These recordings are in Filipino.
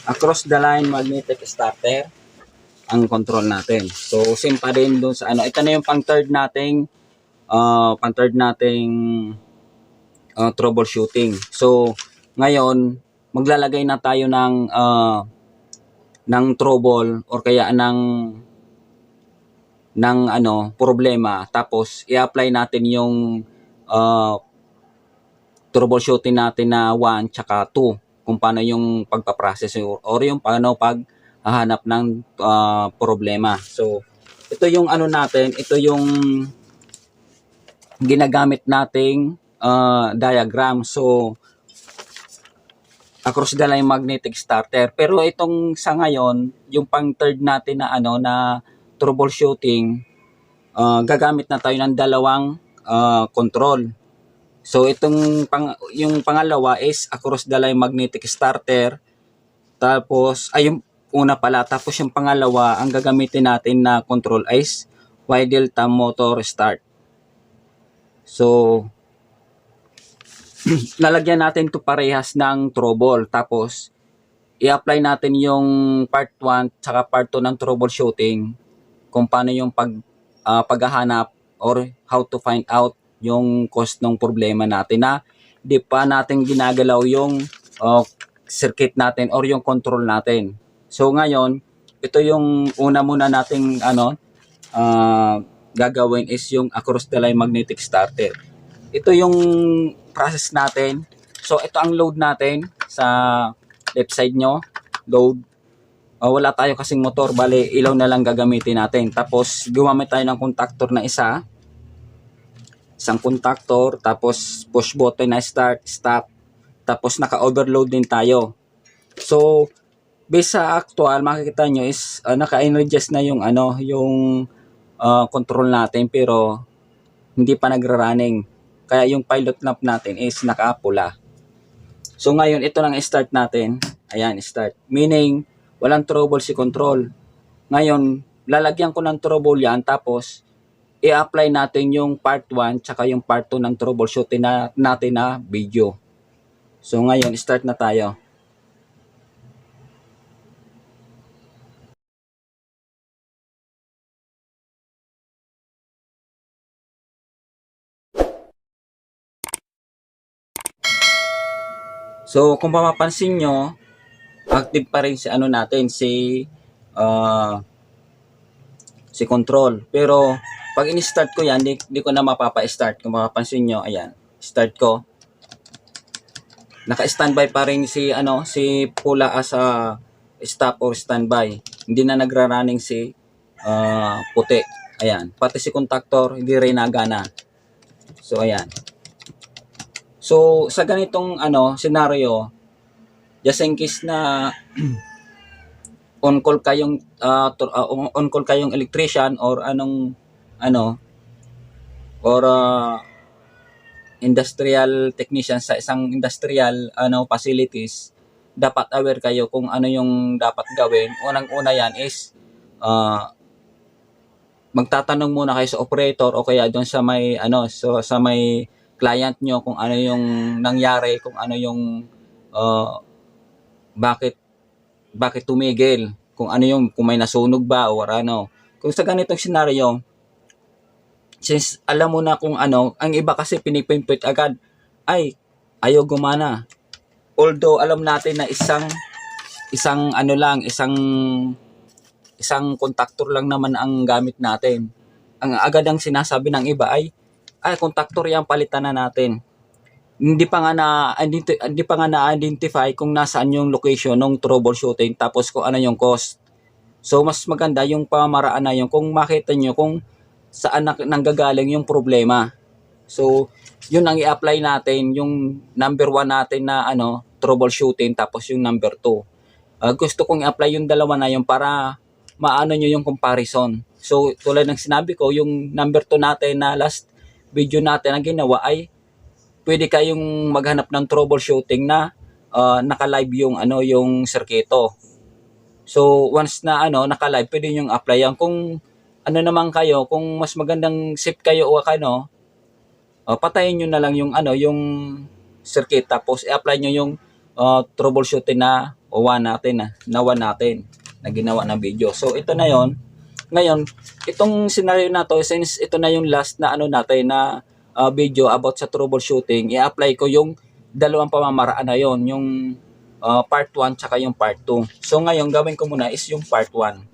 across the line magnetic starter ang control natin. So same pa din doon sa ano. Ito na yung pang third nating troubleshooting. So ngayon maglalagay na tayo ng trouble or kaya ng ano problema, tapos i-apply natin yung troubleshooting natin na 1 tsaka 2 kung paano yung pagpaprocess or yung paano paghahanap ng problema. So ito yung ano natin, ito yung ginagamit nating diagram. So across the line magnetic starter. Pero itong sa ngayon, yung pang third natin na ano na troubleshooting, gagamit na tayo ng dalawang control. So itong yung pangalawa is across the line magnetic starter. Tapos ay yung una pala, tapos yung pangalawa ang gagamitin natin na control is Y delta motor start. So lalagyan natin to parehas ng trouble, tapos i-apply natin yung part 1 tsaka part 2 ng troubleshooting kung paano yung paghahanap or how to find out yung cause ng problema natin na di pa natin ginagalaw yung circuit natin or yung control natin. So ngayon, ito yung una muna nating gagawin is yung across the line magnetic starter. Ito yung process natin. So ito ang load natin sa left side nyo. Load. Wala tayo kasing motor, bali ilaw na lang gagamitin natin. Tapos gumamit tayo ng contactor na isang contactor, tapos push button na start, stop, tapos naka-overload din tayo. So based sa actual, makikita nyo is naka-energize na yung yung control natin, pero hindi pa nagra-running. Kaya yung pilot lamp natin is nakapula. So ngayon, ito lang start natin. Ayan, start. Meaning, walang trouble si control. Ngayon, lalagyan ko ng trouble yan, tapos i-apply natin yung part 1 tsaka yung part 2 ng troubleshooting natin na video. So ngayon, start na tayo. So kung mapapansin nyo, active pa rin si natin, si control. Pero pag in-start ko yan, di ko na mapapa-start. Kung mapapansin nyo, ayan, start ko. Naka-standby pa rin si pula as a stop or standby. Hindi na nagra-running si puti. Ayan, pati si contactor hindi rin nagana. So ayan. So sa ganitong scenario, just in case na on call kayong electrician or industrial technician sa isang industrial facilities, dapat aware kayo kung ano yung dapat gawin. Unang-una yan is magtatanong muna kayo sa operator o kaya doon sa may sa may client nyo kung ano yung nangyari, kung ano yung bakit tumigil, kung ano yung kung may nasunog ba o ano. Kung sa ganitong scenario, since alam mo na kung ang iba kasi pinipinpit agad, ay ayaw gumana. Although alam natin na isang contactor lang naman ang gamit natin. Ang agad ang sinasabi ng iba ay contactor yan, palitan na natin. Hindi pa nga na-identify kung nasaan yung location ng troubleshooting, tapos kung ano yung cost. So mas maganda yung pamamaraan na yun kung makita nyo kung saan nanggagaling yung problema. So yun ang i-apply natin, yung number 1 natin na troubleshooting, tapos yung number 2. Gusto kong i-apply yung dalawa na yun para maano nyo yung comparison. So tulad ng sinabi ko, yung number 2 natin na last video natin na ginawa ay pwede kayong maghanap ng troubleshooting na naka-live yung yung circuito. So once na naka-live, pwede niyo apply yan. Kung naman kayo, kung mas magandang safe kayo o patayin niyo na lang yung yung circuit, tapos i-apply niyo yung troubleshooting na o 1 natin na ginawa ng video. So ito na yon. Ngayon, itong scenario na to, since ito na yung last na ano natin na video about sa troubleshooting, i-apply ko yung dalawang pamamaraan na yon, yung part 1 tsaka yung part 2. So ngayon, gawin ko muna is yung part 1.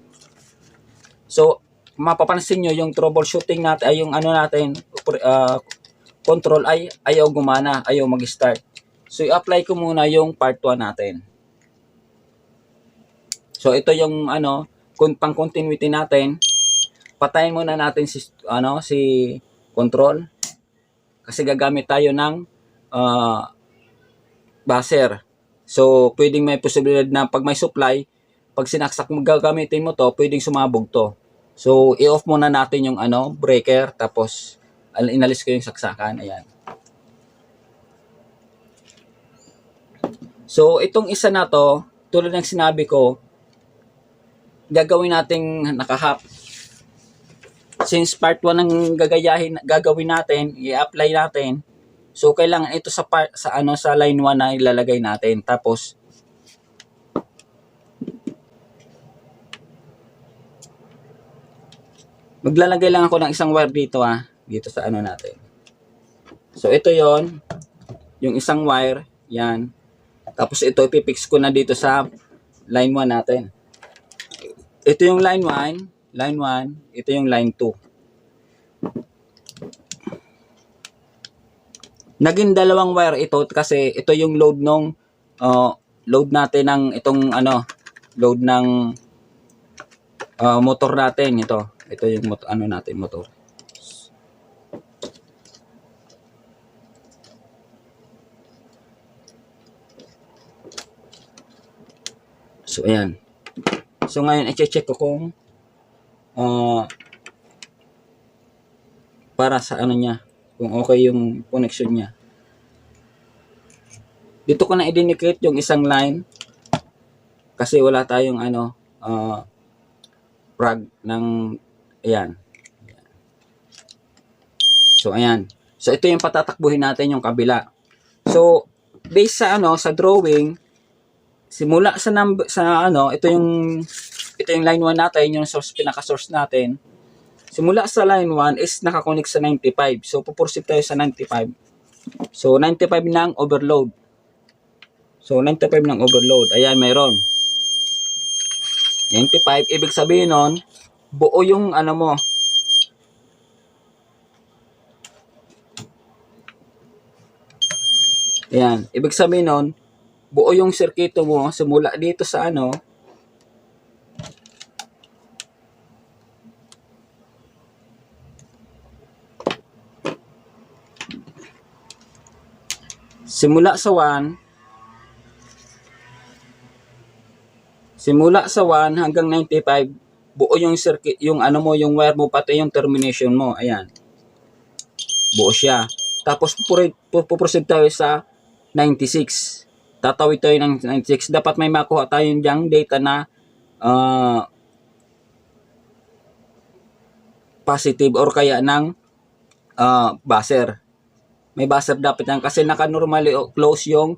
So mapapansin nyo yung troubleshooting natin ay yung ano natin control ay ayaw gumana, ayaw mag-start. So i-apply ko muna yung part 1 natin. So ito yung ano pang continuity natin. Patayin muna natin si control kasi gagamit tayo ng buzzer. So pwedeng may posibilidad na pag may supply, pag sinaksak mo gagamitin mo to, pwedeng sumabog to. So i-off muna natin yung breaker, tapos inalis ko yung saksakan. Ayan. So itong isa na to, tulad ng sinabi ko, gagawin nating naka-half. Since part 1 ang gagawin natin, i-apply natin. So kailangan ito sa line 1 na ilalagay natin. Tapos maglalagay lang ako ng isang wire dito dito sa natin. So ito yon, yung isang wire, yan. Tapos ito ipipix ko na dito sa line 1 natin. Ito yung line 1, ito yung line 2. Naging dalawang wire ito kasi ito yung load load natin ng itong load ng motor natin ito. Ito yung motor. So ayan. So ngayon i-check ko kung para sa niya, kung okay yung connection niya. Dito ko na i-indicate yung isang line kasi wala tayong plug ng ayan. So ayan. So ito yung patatakbuhin natin yung kabila. So based sa sa drawing, simula sa ito yung line 1 natin, yung pinaka-source natin. Simula sa line 1 is nakakonect sa 95. So pupursip tayo sa 95. So 95 ng overload. So 95 ng overload. Ayan, mayroon. 95, ibig sabihin nun, buo yung mo. Ayan, ibig sabihin nun, buo yung circuito mo simula dito sa simula sa 1 hanggang 95, buo yung circuit, yung yung wire mo, pati yung termination mo. Ayan. Buo siya. Tapos puproceed tayo sa 96. Tatawid tayo ng 96. Dapat may makuha tayong diyang data na positive or kaya ng buzzer. May buzzer dapat yan kasi naka-normally close yung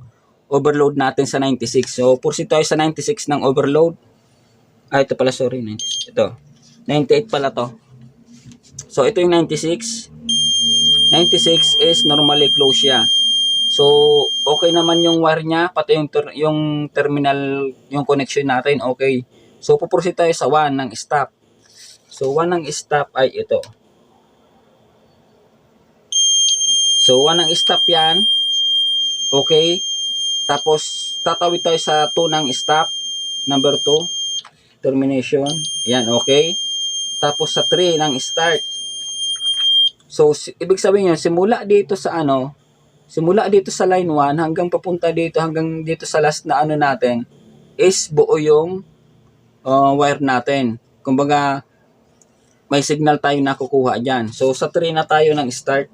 overload natin sa 96. So, proceed tayo sa 96 ng overload. Ito pala, sorry. 96. Ito. 98 pala to. So, ito yung 96. 96 is normally close siya. So, okay naman yung wire niya, pati yung terminal, yung connection natin, okay. So, puproceed tayo sa 1 ng stop. So, 1 ng stop ay ito. So, 1 ng stop yan. Okay. Tapos, tatawid tayo sa 2 ng stop. Number 2. Termination. Yan, okay. Tapos, sa 3 ng start. So, ibig sabihin yun, simula dito sa line 1 hanggang papunta dito, hanggang dito sa last na natin, is buo yung wire natin. Kumbaga, may signal tayo na kukuha dyan. So, sa 3 na tayo ng start.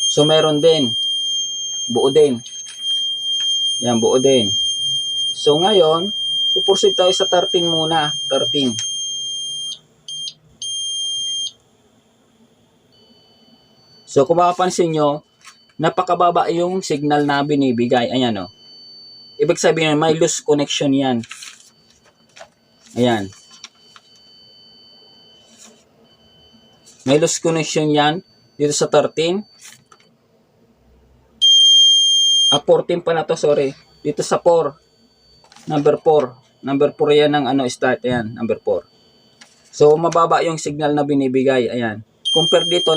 So, meron din. Buo din. Yan, buo din. So, ngayon, puproceed tayo sa 13 muna. 13. So, kung mapapansin nyo, napakababa yung signal na binibigay. Ayan, o. Ibig sabihin, may loose connection yan. Ayan. May loose connection yan dito sa 13. 14 pa na to, sorry. Dito sa 4. Number 4. Number 4 yan ng start. Ayan, number 4. So, mababa yung signal na binibigay. Ayan. Compare dito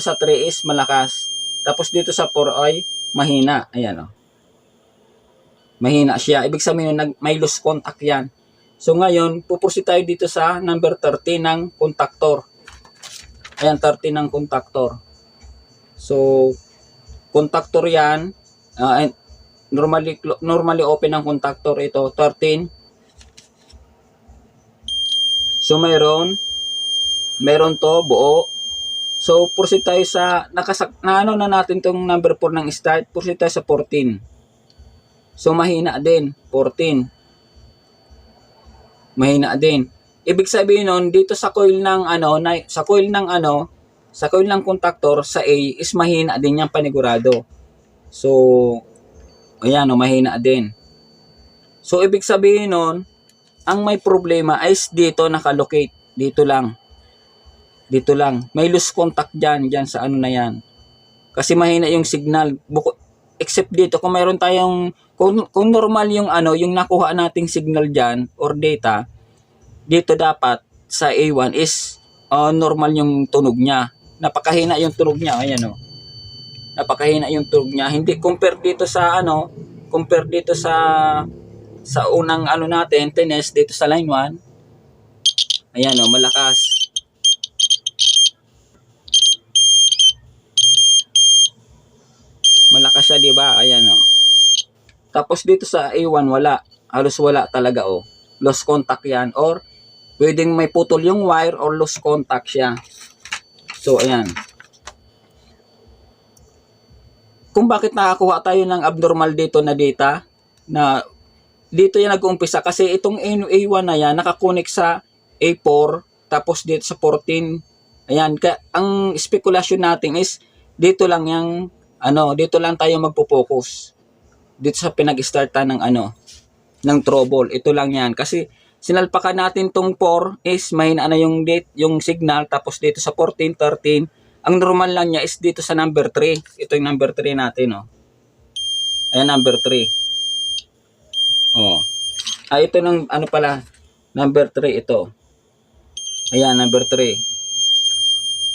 sa 3 is malakas. Tapos dito sa 4 ay mahina. Ayan, oh. Mahina siya. Ibig sabihin, may loose contact yan. So, ngayon, pupursige tayo dito sa number 30 ng contactor. Ayan, 30 ng contactor. So, contactor yan. Normally open ang contactor ito, 13. So, meron to, buo. So, pursige tayo sa, na natin tong number 4 ng start. Pursige tayo sa 14. So, mahina din, 14. Mahina din. Ibig sabihin nun, dito sa coil ng sa coil ng contactor sa A is mahina din yung panigurado. So, ayan, mahina din. So, ibig sabihin nun, ang may problema is dito nakalocate. Dito lang. May loose contact dyan sa na yan. Kasi mahina yung signal. Except dito, kung mayroon tayong, kung normal yung yung nakuha nating signal dyan or data, dito dapat sa A1 is normal yung tunog niya. Napakahina yung tunog niya. Ayan, oh. Napakahina yung tunog niya. Hindi compare dito sa unang natin, tennis dito sa line 1. Ayan, oh, malakas. Malakas siya, 'di ba? Ayan, oh. Tapos dito sa A1 wala. Halos wala talaga, oh. Lost contact 'yan or pwedeng may putol yung wire or lost contact siya. So, ayan. Kung bakit nakakuha tayo ng abnormal dito na data, na dito yan nag-uumpisa kasi itong A1 na yan, nakakonek sa A4, tapos dito sa 14, ayan, ang speculation natin is, dito lang dito lang tayo magpo-focus. Dito sa pinag-startan ng trouble, ito lang yan. Kasi, sinalpakan natin tong 4 is mahina na yung signal, tapos dito sa 14, 13, ang normal lang niya is dito sa number 3. Ito yung number 3 natin, oh. Ayan, number 3. Oh. Ito ng number 3 ito. Ayan, number 3.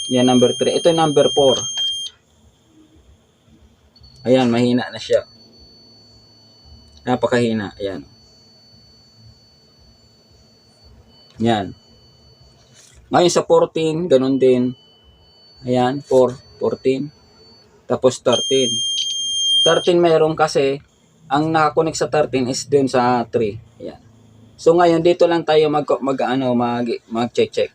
Ayan, number 3. Ito yung number 4. Ayan, mahina na siya. Napakahina. Ayan. Yan. Ngayon sa 14, ganun din. Ayan, 14. Tapos 13. 13 meron kasi, ang nakakonek sa 13 is dun sa 3. Ayan. So ngayon, dito lang tayo mag-check.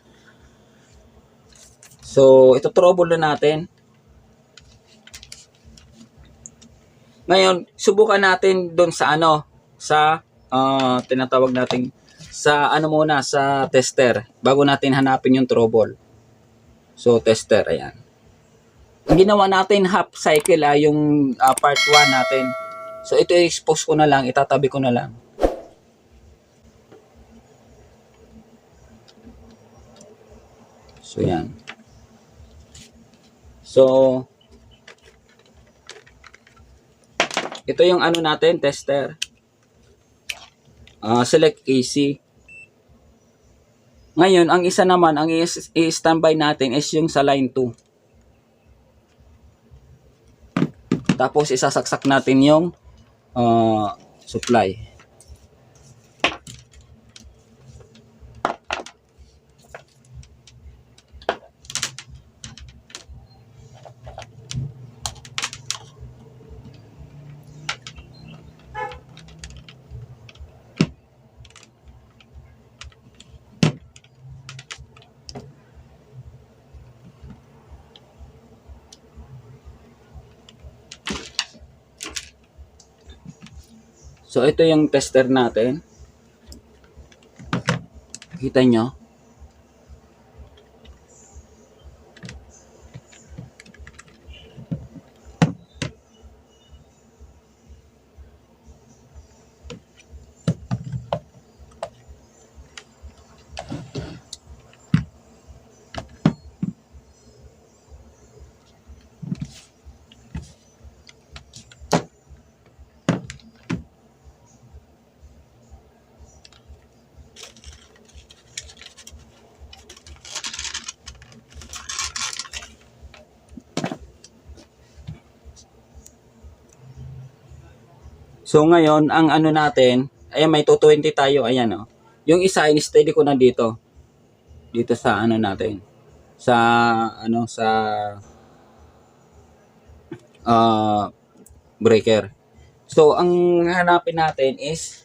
So, ito trouble na natin. Ngayon, subukan natin dun sa tinatawag natin sa muna, sa tester, bago natin hanapin yung trouble. So, tester, ayan. Ang ginawa natin, half cycle, yung part 1 natin. So, ito i-expose ko na lang, itatabi ko na lang. So, yan. So, ito yung natin, tester. Select AC. Ngayon, ang isa naman, ang i-standby natin is yung sa line 2. Tapos, isasaksak natin yung supply. So, ito yung tester natin. Kita nyo? So ngayon, ang ano natin, ayan may 220 tayo, ayan oh. Yung isa in-steady ko na dito. Dito sa ano natin. Sa ano sa uh, breaker. So ang hanapin natin is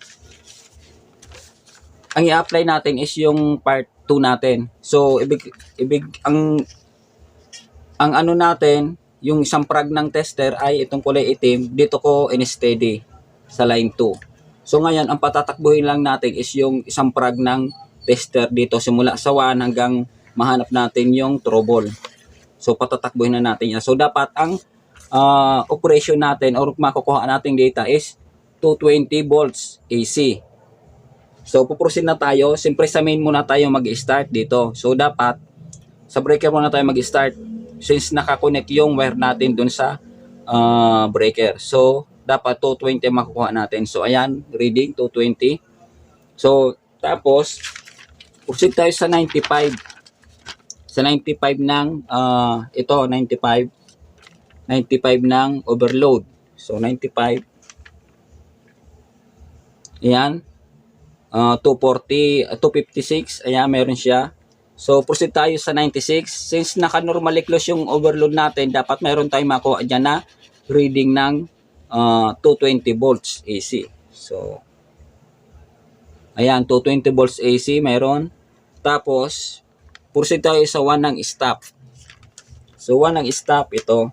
ang i-apply natin is yung part 2 natin. So ibig ang ano natin, yung isang prag ng tester ay itong kulay itim, dito ko in-steady sa line 2. So ngayon, ang patatakbuhin lang natin is yung isang prag ng tester dito simula sa 1 hanggang mahanap natin yung trouble. So patatakbuhin na natin yan. So dapat ang operation natin or makukuha nating data is 220 volts AC. So puproceed na tayo. Siyempre sa main muna tayo mag-start dito. So dapat sa breaker muna tayo mag-start since nakakonect yung wire natin dun sa breaker. So dapat 220 makukuha natin. So ayan, reading 220. So tapos proceed tayo sa 95. Sa 95 ng ito 95 ng overload. So 95. Ayan. 256. Ayan, meron siya. So proceed tayo sa 96. Since naka-normally close yung overload natin, dapat meron tayong makuha dyan na reading ng 220 volts AC. So ayan, 220 volts AC meron. Tapos proceed tayo sa 1 ng stop. So 1 ng stop ito.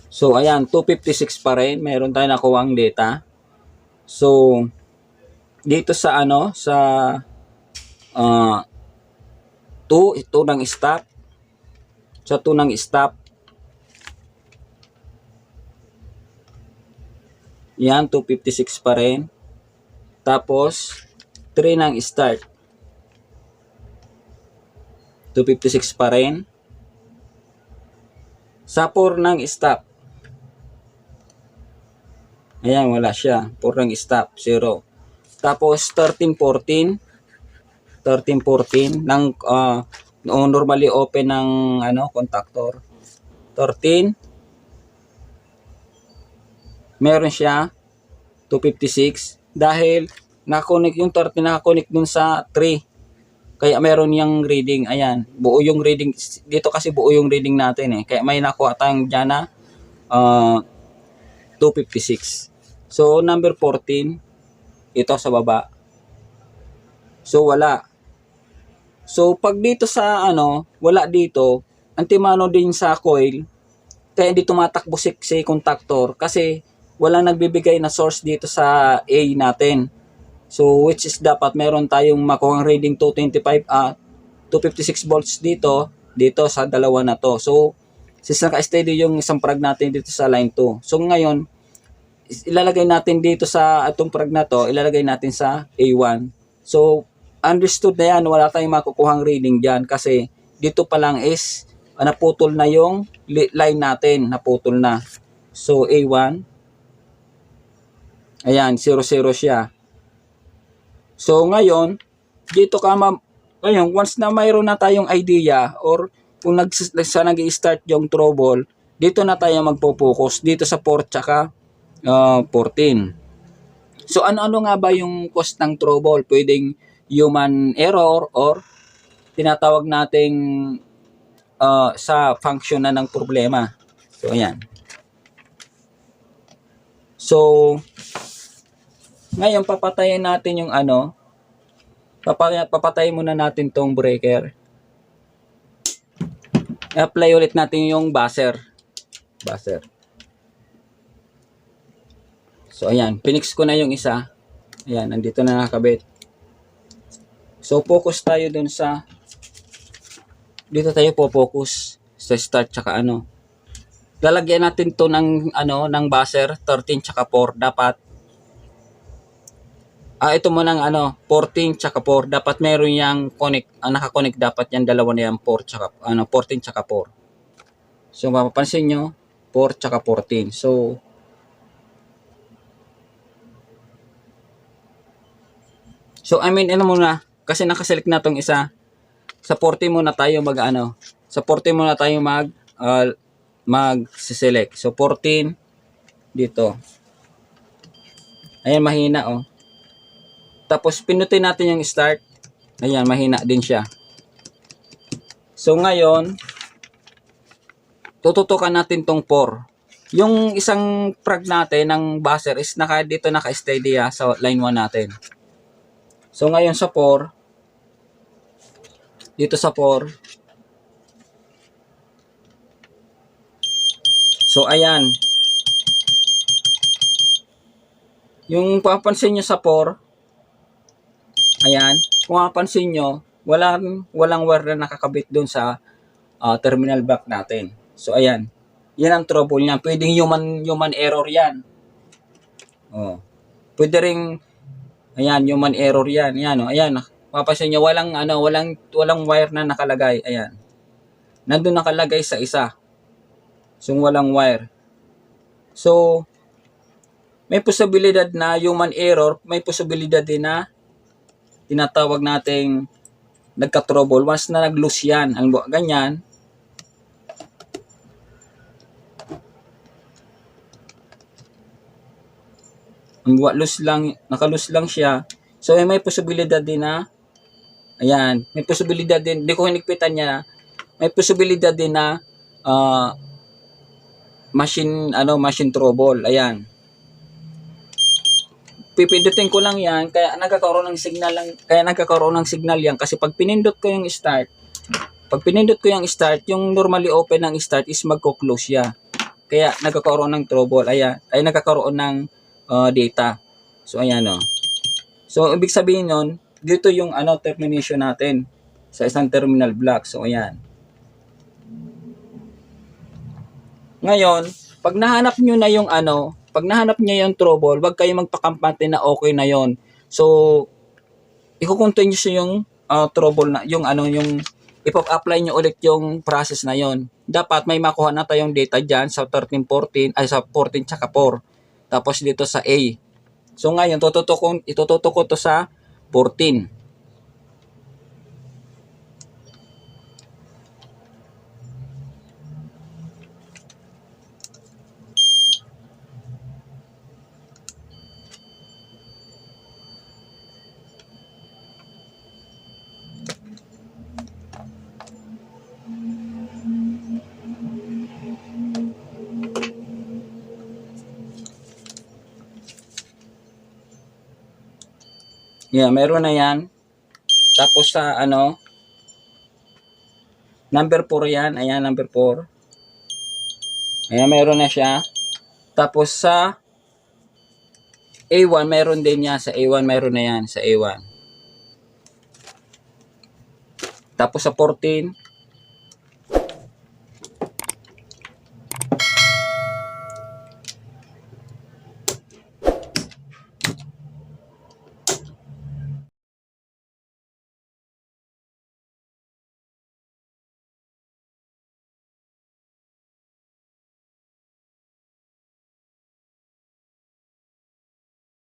So ayan, 256 pa rin. Meron tayong nakuha ang data. So dito sa ano, sa 2 ng stop. Sa 2 ng stop. Yan, 256 pa rin. Tapos 3 ng start. 256 pa rin. Sa 4 ng stop. Ayan, wala siya. 4 ng stop, 0. Tapos 1314 ng normally open ng ano contactor. 13 meron siya 256 dahil nakakonect yung 13 nakakonect dun sa 3. Kaya meron yung reading. Ayan, buo yung reading dito kasi buo yung reading natin eh. Kaya may nakuha tayong diyan na 256. So number 14 ito sa baba. So wala. So pag dito sa ano, wala dito, antimano din sa coil, kaya hindi tumatakbo si contactor kasi walang nagbibigay na source dito sa A natin. So which is dapat meron tayong makuhang reading 256 volts dito sa dalawa na to. So since naka-steady yung isang prag natin dito sa line 2. So ngayon ilalagay natin dito sa atong prag na to, ilalagay natin sa A1. So understood na yan, wala tayong makukuhang reading dyan kasi dito pa lang is naputol na yung line natin, naputol na. So A1, ayan, 0, 0 siya. So ngayon, dito ka ngayon, once na mayroon na tayong idea or kung nag-start yung trouble, dito na tayo magpo-focus dito sa 4 tsaka 14. So ano nga ba yung cause ng trouble? Pwedeng human error or tinatawag nating sa function na ng problema. So ayan. So ngayon papatayin natin yung ano, papatayin muna natin tong breaker. Apply ulit natin yung buzzer. So ayan, pinix ko na yung isa. Ayan, nandito na nakakabit. So focus tayo dun sa dito tayo focus sa start tsaka ano. Lalagyan natin to ng ano ng buzzer 13 tsaka 4 dapat. Ito mo ng ano 14 tsaka 4 dapat meron yang connect, naka-connect dapat yan dalawa na yan 4 tsaka 14 tsaka 4. So mapapansin nyo 4 tsaka 14. So I mean ano muna kasi nakaselect na tong isa. Sa 40 muna tayo Sa 40 muna tayo mag-select. So 14 dito. Ayan, mahina oh. Tapos pinutin natin yung start. Ayan, mahina din siya. So ngayon, tututukan natin tong 4. Yung isang frag natin ng buzzer is dito naka-steady sa line 1 natin. So ngayon sa 4, dito sa 4. So ayan. Yung papansin nyo sa 4, ayan, kung mapansin nyo, walang wire na nakakabit doon sa terminal block natin. So ayan. Yan ang trouble niyan. Pwedeng human error yan. Oh. Pwede ring ayan, human error yan. Ayan, oh, ayan. Papansin niyo walang wire na nakalagay. Ayan. Nandun nakalagay sa isa. So walang wire. So may posibilidad na human error, may posibilidad din na tinatawag nating nagka-trouble once na nag-loose yan. Ang ganyan, loose lang, naka-loose lang siya. So may posibilidad din na ayan, may posibilidad din, hindi ko hinigpitan niya, may posibilidad din na machine trouble. Ayan. Pipindutin ko lang yan, kaya nagkakaroon ng signal yan kasi pag pinindot ko yung start, yung normally open ng start is magko-close siya. Kaya nagkakaroon ng trouble. Ayan, ay nagkakaroon ng data. So ayan oh. So ibig sabihin nun, dito yung termination natin sa isang terminal block. So ayan. Ngayon, pag nahanap nyo na yung trouble, wag kayo magpakampante na okay na yon. So i-continue yung trouble na yung ipo-apply nyo ulit yung process na yon. Dapat may makuha na tayong data diyan sa 13, 14 ay sa 14 tsaka 4. Tapos dito sa A. So ngayon itututok ko to sa 14. Yeah, meron na yan. Tapos sa number 4 yan. Ayan, number 4. Ayan, meron na siya. Tapos sa A1, meron din yan. Sa A1, meron na yan. Sa A1. Tapos sa 14,